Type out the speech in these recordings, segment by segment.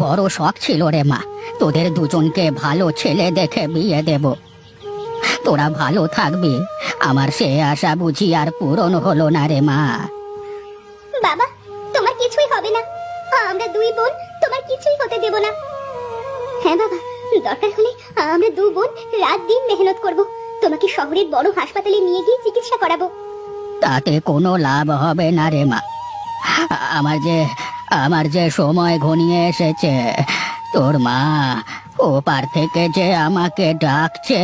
বড় শখ ছিল রে মা, তোদের দুজনকে ভালো ছেলে দেখে বিয়ে দেব। তোরা ভালো থাকবি, আমার সে আশা বুঝি আর পূরণ হলো না রে মা। বাবা, তোমার কিছুই হবে না, আমরা দুই বোন তোমার কিছুই হতে দেব না। হ্যাঁ বাবা, দরকার হলে আমরা দু বোন রাত দিন মেহনত করব, তোমাকে শহরের বড় হাসপাতালে নিয়ে গিয়ে চিকিৎসা করাবো। তাতে কোনো লাভ হবে না রে মা। আমার যে সময় ঘনিয়ে এসেছে, তোর মা ওপার থেকে যে আমাকে ডাকছে।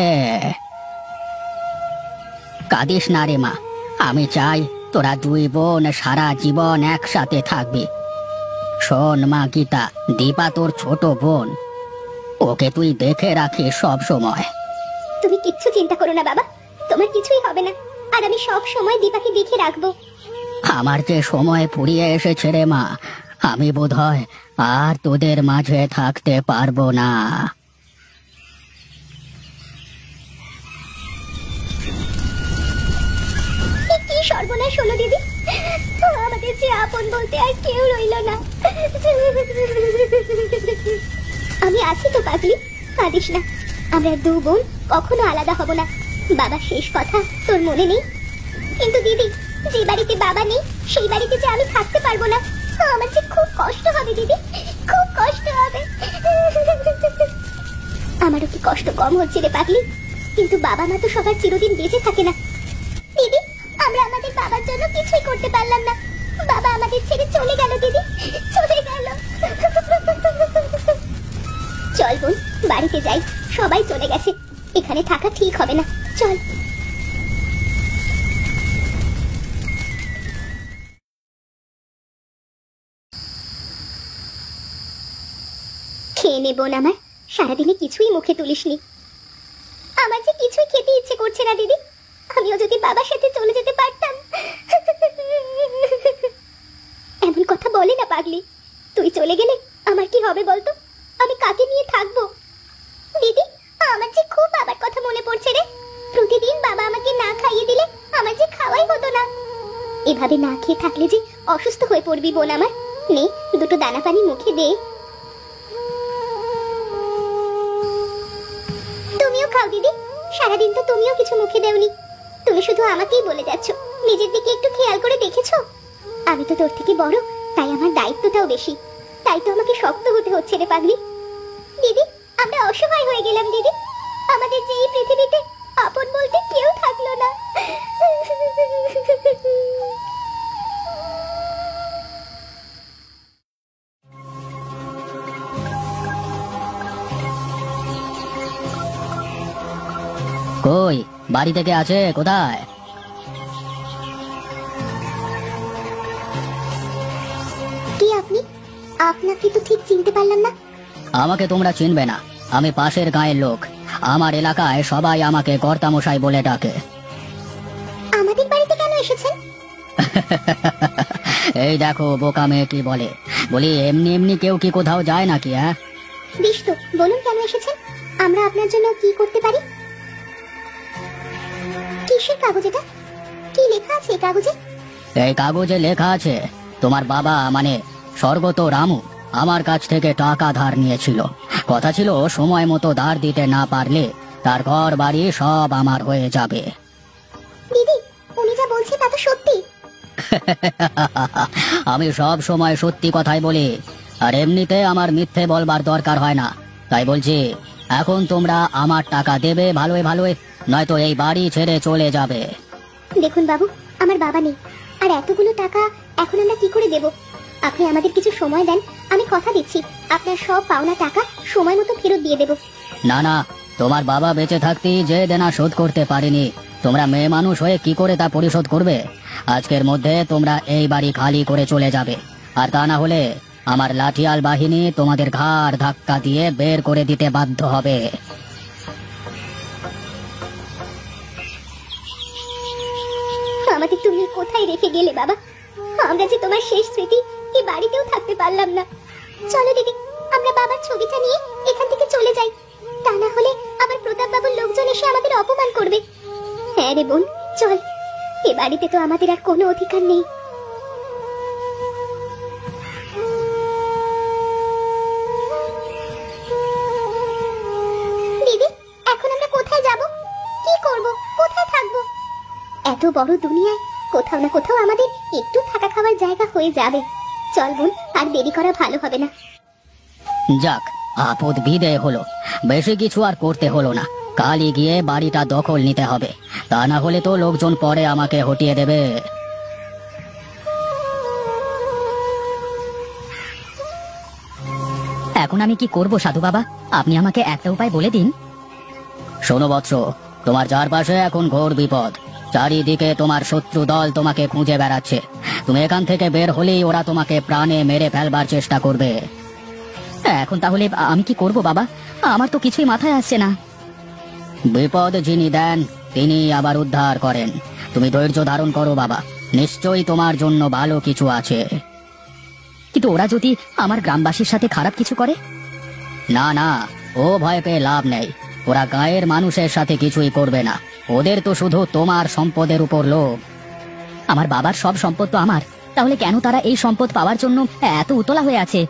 কাঁদিস না রে মা, আমি চাই তোরা দুই বোন সারা জীবন একসাথে থাকবি। শোন মা গীতা, দীপা তোর ছোট বোন, ওকে তুই দেখে রাখিস সব সময়। তুমি কিচ্ছু চিন্তা করো না বাবা, তোমার কিছুই হবে না, আর আমি সব সময় দীপাকে দেখে রাখবো। আমার যে সময় ফুরিয়ে এসেছে রে মা, আমি বোধহয় আর তোদের মাঝে থাকতে পারবো না। কি সর্বনাশ হলো দিদি, আমাদের যে আপন বলতে আর কেউ রইল না। আমি আছি তো পাগলি, কাঁদিস না, আমরা দু বোন কখনো আলাদা হব না। বাবার শেষ কথা তোর মনে নেই? কিন্তু দিদি, যে বাড়িতে বাবা নেই সেই বাড়িতে যে আমি থাকতে পারবো না, আমার যে খুব কষ্ট হবে দিদি, খুব কষ্ট হবে। আমারও কি কষ্ট কম হচ্ছে রে পাগলি, কিন্তু বাবা মা তো সবার চিরদিন বেঁচে থাকে না। দিদি, আমরা আমাদের বাবার জন্য কিছুই করতে পারলাম না, বাবা আমাদের ছেড়ে চলে গেল দিদি, চলে গেল। চল বোন, বাড়িতে যাই, সবাই চলে গেছে, এখানে থাকা ঠিক হবে না, চল। খেয়ে নে বোন আমার, সারাদিনে কিছুই মুখে তুলিসনি। আমার যে কিছুই খেতে ইচ্ছে করছে না দিদি, আমিও যদি বাবার সাথে চলে যেতে পারতাম। এমন কথা বলে না পাগলি, তুই চলে গেলে আমার কি হবে বলতো, আমি কাকে নিয়ে থাকবো? দিদি, আমার যে খুব বাবার কথা মনে পড়ছে রে, প্রতিদিন বাবা আমাকে না খাইয়ে দিলে আমার যে খাওয়াই হতো না। এভাবে না খেয়ে থাকলে যে অসুস্থ হয়ে পড়বি বোন আমার, নে দুটো দানা পানি মুখে দে। তুমিও খাও দিদি, সারাদিন তো তুমিও কিছু মুখে দেওনি, তুমি শুধু আমাকেই বলে যাচ্ছ, নিজের দিকে একটু খেয়াল করে দেখেছো? আমি তো তোর থেকে বড়, তাই আমার দায়িত্বটাও বেশি, তাই তো আমাকে শক্ত হতে হচ্ছে রে পাগলি। দিদি, আমরা অসহায় হয়ে গেলাম দিদি, আমাদের যে এই পৃথিবীতে আপন বলতে কেউ থাকলো না। কই, বাড়ি থেকে আছে কোথায়? কি আপনি? আপনাকে তো ঠিক চিনতে পারলাম না। আমাকে তোমরা চিনবে না, আমি পাশের গাঁয়ের লোক, আমার এলাকায় সবাই আমাকে কর্তামশাই বলে ডাকে। আমাদের বাড়িতে কেন এসেছেন? এই দেখো বোকা মেয়ে কি বলে, বলি এমনি এমনি কেউ কি কোথাও যায় নাকি? হ্যাঁ বেশ তো, বলুন কেন এসেছেন, আমরা আপনার জন্য কি করতে পারি? কিসের কাগজ এটা? কি লেখা আছে এই কাগজে? এই কাগজে লেখা আছে তোমার বাবা মানে স্বর্গত রামু আমার কাছ থেকে টাকা ধার নিয়েছিল, কথা ছিল সময় মতো ধার দিতে না পারলে তার ঘর বাড়ি সব আমার হয়ে যাবে। দিদি, উনি যা বলছে তা তো সত্যি। আমি সব সময় সত্যি কথাই বলি, আর এমনিতে আমার মিথ্যে বলবার দরকার হয় না, তাই বলছি এখন তোমরা আমার টাকা দেবে ভালোই ভালোই, নয়তো এই বাড়ি ছেড়ে চলে যাবে। দেখুন বাবু, আমার বাবা নেই, আর এতগুলো টাকা এখন আমরা কি করে দেব? আপনি আমাদের কিছু সময় দেন, আমি কথা দিচ্ছি আপনার সব পাওনা টাকা সময় মতো ফেরত দিয়ে দেব। না না, তোমার বাবা বেঁচে থাকতেই যে দেনা শোধ করতে পারেনি, তোমরা মেয়ে মানুষ হয়ে কি করে তা পরিশোধ করবে? আজকের মধ্যে তোমরা এই বাড়ি খালি করে চলে যাবে, আর তা না হলে আমার লাঠিয়াল বাহিনী তোমাদের ঘাড় ধাক্কা দিয়ে বের করে দিতে বাধ্য হবে। আমাদের তুমি কোথায় রেখে গেলে বাবা? আমরা যে তোমার শেষ স্মৃতি এই বাড়িতেও থাকতে পারলাম না। চলো দিদি, আমরা বাবার ছবিটা নিয়ে এখান থেকে চলে যাই, তা না হলে আবার প্রতাপ বাবুর লোকজন এসে আমাদের অপমান করবে। হ্যাঁ রে বোন, চল, এ বাড়িতে তো আমাদের আর কোনো অধিকার নেই। বড় দুনিয়ায় কোথাও না কোথাও আমাদের একটু থাকা খাওয়ার জায়গা হয়ে যাবে। চল বোন, আর দেরি করা ভালো হবে না। যাক, আপদ বিদেয় হলো। বেশি কিছু আর করতে হলো না। কালই গিয়ে বাড়িটা দখল নিতে হবে, তা না হলে তো লোকজন পরে আমাকে হটিয়ে দেবে। এখন আমি কি করব সাধু বাবা? আপনি আমাকে একটা উপায় বলে দিন। শোনো বৎস, তোমার চারপাশে এখন ঘোর বিপদ। চারিদিকে তোমার শত্রু দল তোমাকে খুঁজে বেড়াচ্ছে। তুমি এখান থেকে বের হলেই ওরা তোমাকে প্রাণে মেরে ফেলবার চেষ্টা করবে। এখন তাহলে আমি কি করব বাবা? আমার তো কিছুই মাথায় আসছে না। বিপদ যিনি দেন তিনি আবার উদ্ধার করেন। তুমি ধৈর্য ধারণ করো বাবা, নিশ্চয়ই তোমার জন্য ভালো কিছু আছে। কিন্তু ওরা যদি আমার গ্রামবাসীর সাথে খারাপ কিছু করে? না না, ও ভয় পেয়ে লাভ নেই। ওরা গায়ের মানুষের সাথে কিছুই করবে না। ওদের তো শুধু তোমার সম্পদের উপর লোভ। আমার বাবার সব সম্পদ তো আমার, তাহলে কেন তারা এই সম্পদ পাওয়ার জন্য এত উতলা হয়ে আছে?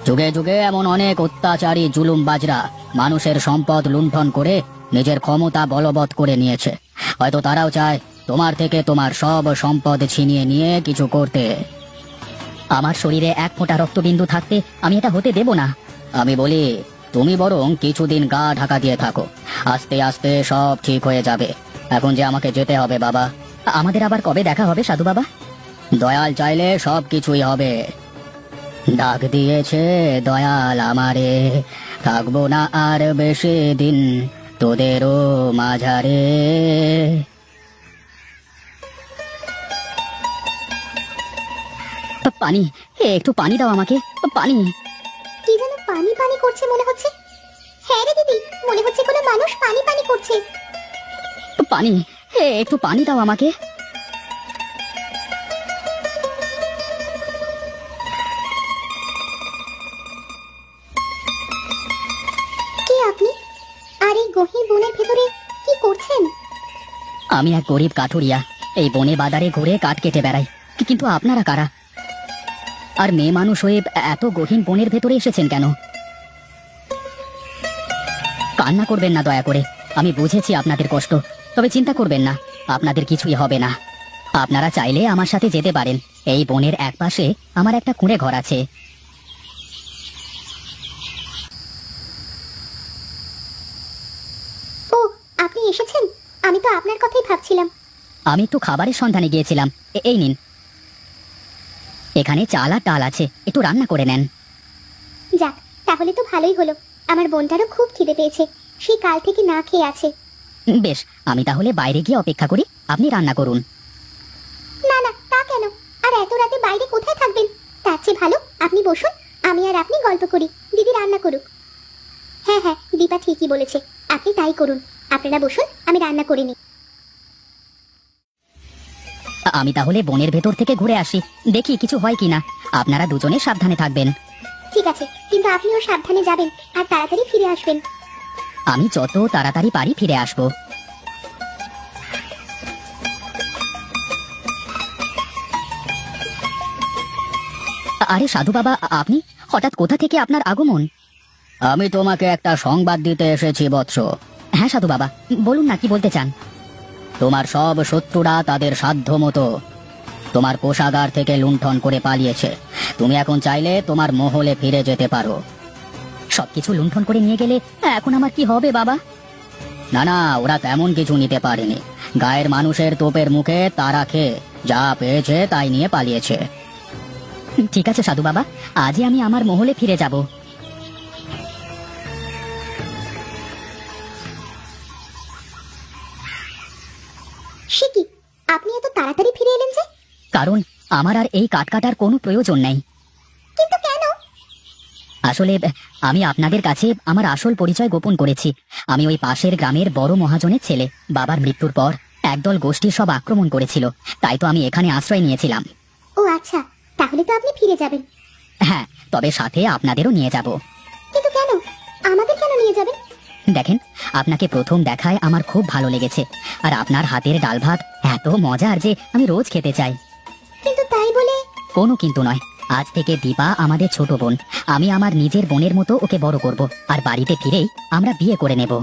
যুগে যুগে এমন অনেক অত্যাচারী জুলুমবাজরা মানুষের সম্পদ লুণ্ঠন করে নিজের ক্ষমতা বলবৎ করে নিয়েছে। হয়তো তারাও চায় তোমার থেকে তোমার সব সম্পদ ছিনিয়ে নিয়ে কিছু করতে। আমার শরীরে এক ফোঁটা রক্তবিন্দু থাকতে আমি এটা হতে দেব না। আমি বলি, তুমি বরং কিছুদিন গা ঢাকা দিয়ে থাকো। আস্তে আস্তে সব ঠিক হয়ে যাবে। এখন যে আমাকে যেতে হবে বাবা। আমাদের আবার কবে দেখা হবে সাধু বাবা? দয়াল চাইলে সব কিছুই হবে। ডাক দিয়েছে দয়াল আমারে, থাকবো না আর বেশি দিন তোদেরও মাঝারে। পানি, একটু পানি দাও আমাকে, পানি। কি যেন পানি পানি করছে মনে হচ্ছে। হ্যাঁ রে দিদি, মনে হচ্ছে কোনো মানুষ পানি পানি করছে। পানি, একটু পানি দাও আমাকে। কে আপনি? আর এই গহীন বনের ভেতরে কি করছেন? আমি এক গরিব কাঠুরিয়া, এই বনে বাদারে ঘুরে কাঠ কেটে বেড়াই। কিন্তু আপনারা কারা? আর মেয়ে মানুষ হয়ে এত গহীন বনের ভেতরে এসেছেন কেন? কান্না করবেন না দয়া করে। আমি বুঝেছি আপনাদের কষ্ট, তবে চিন্তা করবেন না, আপনাদের কিছুই হবে না। আপনারা চাইলে আমার সাথে যেতে পারেন। এই বনের একপাশে আমার একটা কুঁড়ে ঘর আছে। ও, আপনি এসেছেন? আমি তো আপনার কথাই ভাবছিলাম। আমি একটু খাবারের সন্ধানে গিয়েছিলাম। এই নিন, এখানে চাল আর ডাল আছে, একটু রান্না করে নেন। যাক, তাহলে তো ভালোই হলো। আমার বোনটারও খুব খিদে পেয়েছে, সেই কাল থেকে না খেয়ে আছে। বেশ, আমি তাহলে বাইরে গিয়ে অপেক্ষা করি, আপনি রান্না করুন। না না, তা কেন? আর এত রাতে বাইরে কোথায় থাকবেন? তার চেয়ে ভালো আপনি বসুন, আমি আর আপনি গল্প করি, দিদি রান্না করুক। হ্যাঁ হ্যাঁ, দীপা ঠিকই বলেছে, আপনি তাই করুন। আপনারা বসুন, আমি রান্না করে নিই। আমি তাহলে বনের ভেতর থেকে ঘুরে আসি, দেখি কিছু হয় কিনা। আপনারা দুজনে সাবধানে থাকবেন। ঠিক আছে, কিন্তু আপনিও সাবধানে যাবেন আর তাড়াতাড়ি ফিরে আসবেন। আমি যত তাড়াতাড়ি পারি ফিরে আসব। আরে সাধু বাবা, আপনি হঠাৎ কোথা থেকে আপনার আগমন? আমি তোমাকে একটা সংবাদ দিতে এসেছি বৎস। হ্যাঁ সাধু বাবা, বলুন না, কি বলতে চান? তোমার সব শত্রুরা তাদের সাধ্য মতো তোমার কোষাগার থেকে লুণ্ঠন করে পালিয়েছে। তুমি এখন চাইলে তোমার মহলে ফিরে যেতে পারো। সবকিছু লুণ্ঠন করে নিয়ে গেলে এখন আমার কি হবে বাবা? না না, ওরা তেমন কিছু নিতে পারেনি। গায়ের মানুষের তোপের মুখে তারা খেয়ে যা পেয়েছে তাই নিয়ে পালিয়েছে। ঠিক আছে সাধু বাবা, আজই আমি আমার মহলে ফিরে যাব। সে কি, আপনি এত তাড়াতাড়ি ফিরে এলেন যে? কারণ আমার আর এই কাঠ কাটার কোনো প্রয়োজন নেই। কিন্তু কেন? আসলে আমি আপনাদের কাছে আমার আসল পরিচয় গোপন করেছি। আমি ওই পাশের গ্রামের বড় মহাজনের ছেলে। বাবার মৃত্যুর পর একদল গোষ্ঠী সব আক্রমণ করেছিল, তাই তো আমি এখানে আশ্রয় নিয়েছিলাম। ও আচ্ছা, তাহলে তো আপনি ফিরে যাবেন। হ্যাঁ, তবে সাথে আপনাদেরও নিয়ে যাব। কিন্তু কেন? আমাদের কেন নিয়ে যাবেন? দেখেন, আপনাকে প্রথম দেখায় আমার খুব ভালো লেগেছে, আর আপনার হাতের ডাল ভাত এত মজার যে আমি রোজ খেতে চাই। কিন্তু তাই বলে? কোনো কিন্তু নয়। আজ থেকে দীপা আমাদের ছোট বোন। আমি আমার নিজের বোনের মতো ওকে বড় করব, আর বাড়িতে ফিরেই আমরা বিয়ে করে নেব।